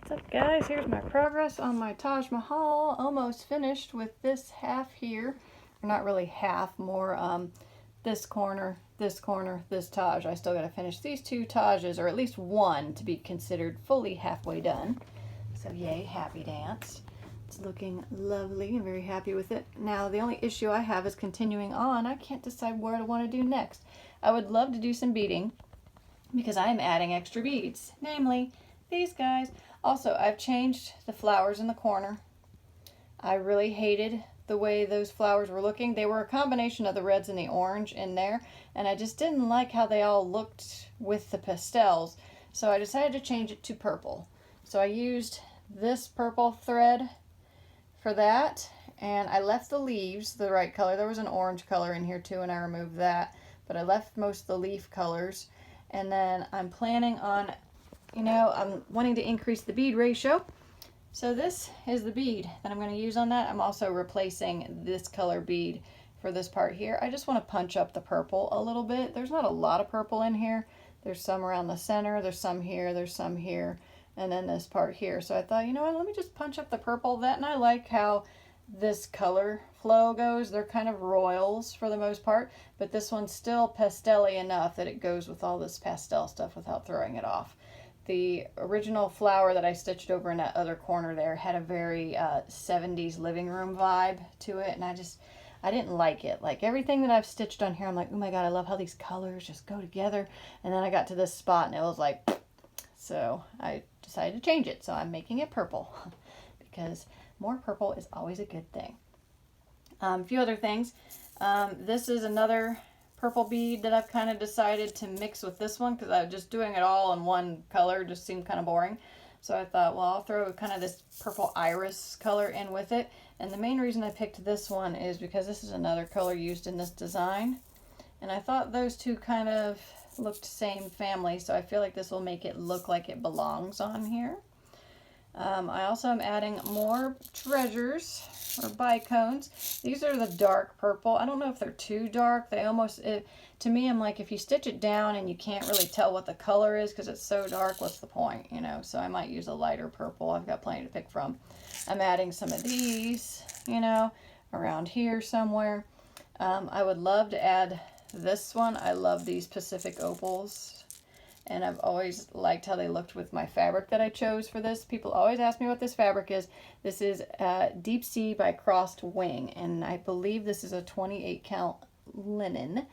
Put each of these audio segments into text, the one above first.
What's up, guys? Here's my progress on my Taj Mahal. Almost finished with this half here. Or not really half, more this corner, this corner, this Taj. I still got to finish these two Tajes, or at least one, to be considered fully halfway done. So yay, happy dance. It's looking lovely. I'm very happy with it. Now, the only issue I have is continuing on. I can't decide what I want to do next. I would love to do some beading because I am adding extra beads, namely these guys. Also, I've changed the flowers in the corner. I really hated the way those flowers were looking. They were a combination of the reds and the orange in there, and I just didn't like how they all looked with the pastels. So I decided to change it to purple. So I used this purple thread for that, and I left the leaves the right color. There was an orange color in here too, and I removed that, but I left most of the leaf colors. And then I'm planning on, I'm wanting to increase the bead ratio. So this is the bead that I'm going to use on that. I'm also replacing this color bead for this part here. I just want to punch up the purple a little bit. There's not a lot of purple in here. There's some around the center, there's some here, and then this part here. So I thought, you know what, let me just punch up the purple. And I like how this color flow goes. They're kind of royals for the most part, but this one's still pastel-y enough that it goes with all this pastel stuff without throwing it off. The original flower that I stitched over in that other corner there had a very 70s living room vibe to it, and I didn't like it. Like everything that I've stitched on here, I'm like, oh my god, I love how these colors just go together. And then I got to this spot and it was like, so I decided to change it. So I'm making it purple because more purple is always a good thing. A few other things. This is another purple bead that I've kind of decided to mix with this one because I was just doing it all in one color just seemed kind of boring. So I thought, well, I'll throw kind of this purple iris color in with it. And the main reason I picked this one is because this is another color used in this design. And I thought those two kind of looked same family, so I feel like this will make it look like it belongs on here. I also am adding more treasures or bicones. These are the dark purple. I don't know if they're too dark. They almost, to me, I'm like, if you stitch it down and you can't really tell what the color is because it's so dark, what's the point, So I might use a lighter purple. I've got plenty to pick from. I'm adding some of these, around here somewhere. I would love to add this one. I love these Pacific opals. And I've always liked how they looked with my fabric that I chose for this. People always ask me what this fabric is. This is Deep Sea by Crossed Wing, and I believe this is a 28 count linen.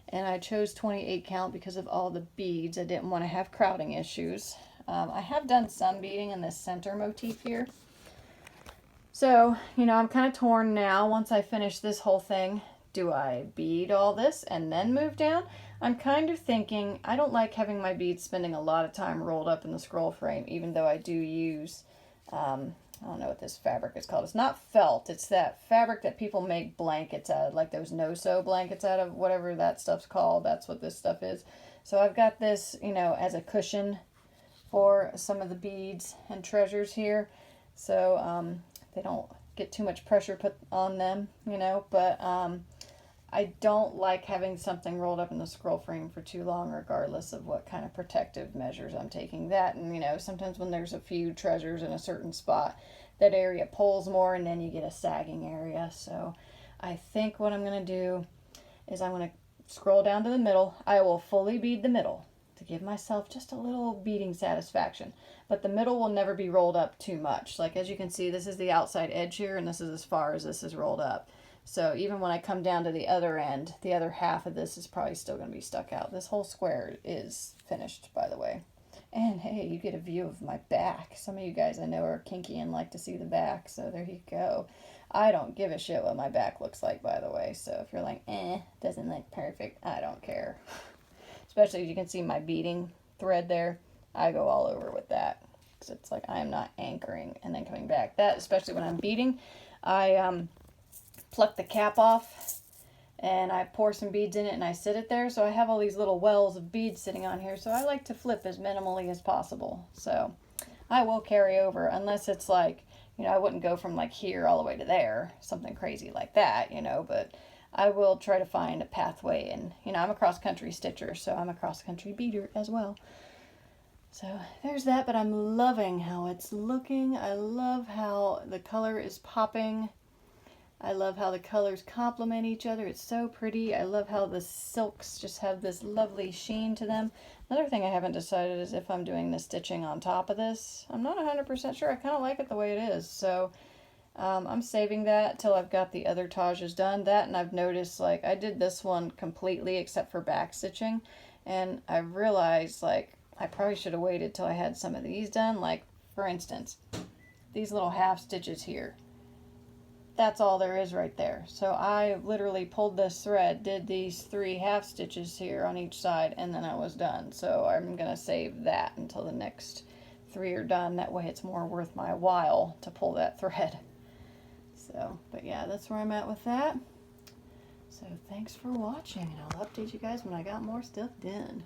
And I chose 28 count because of all the beads. I didn't want to have crowding issues. I have done some beading in this center motif here. So, I'm kind of torn now. Once I finish this whole thing, do I bead all this and then move down? I'm kind of thinking, I don't like having my beads spending a lot of time rolled up in the scroll frame, even though I do use, I don't know what this fabric is called. It's not felt. It's that fabric that people make blankets out of, like those no-sew blankets out of, whatever that stuff's called. That's what this stuff is. So I've got this, as a cushion for some of the beads and treasures here. So they don't get too much pressure put on them, but I don't like having something rolled up in the scroll frame for too long, regardless of what kind of protective measures I'm taking. That, and sometimes when there's a few treasures in a certain spot, that area pulls more and then you get a sagging area. So I think what I'm going to do is I'm going to scroll down to the middle. I will fully bead the middle to give myself just a little beading satisfaction. But the middle will never be rolled up too much. Like as you can see, this is the outside edge here, and this is as far as this is rolled up. So even when I come down to the other end, the other half of this is probably still going to be stuck out. This whole square is finished, by the way. And hey, you get a view of my back. Some of you guys I know are kinky and like to see the back, so there you go. I don't give a shit what my back looks like, by the way. So if you're like, doesn't look perfect, I don't care. Especially as you can see my beading thread there. I go all over with that. Because it's like I am not anchoring and then coming back. That, especially when I'm beading, I pluck the cap off and I pour some beads in it and I sit it there. So I have all these little wells of beads sitting on here. So I like to flip as minimally as possible. So I will carry over unless it's like, I wouldn't go from like here all the way to there. Something crazy like that, but I will try to find a pathway. And, I'm a cross-country stitcher, so I'm a cross-country beader as well. So there's that, but I'm loving how it's looking. I love how the color is popping. I love how the colors complement each other. It's so pretty. I love how the silks just have this lovely sheen to them. Another thing I haven't decided is if I'm doing the stitching on top of this. I'm not 100% sure. I kind of like it the way it is. So I'm saving that till I've got the other Tajes done. That, and I've noticed, like, I did this one completely except for back stitching. And I realized, like, I probably should have waited till I had some of these done. Like, for instance, these little half stitches here. That's all there is right there. So I literally pulled this thread, did these 3 half stitches here on each side, and then I was done. So I'm going to save that until the next 3 are done. That way it's more worth my while to pull that thread. So, but yeah, that's where I'm at with that. So thanks for watching, and I'll update you guys when I got more stuff done.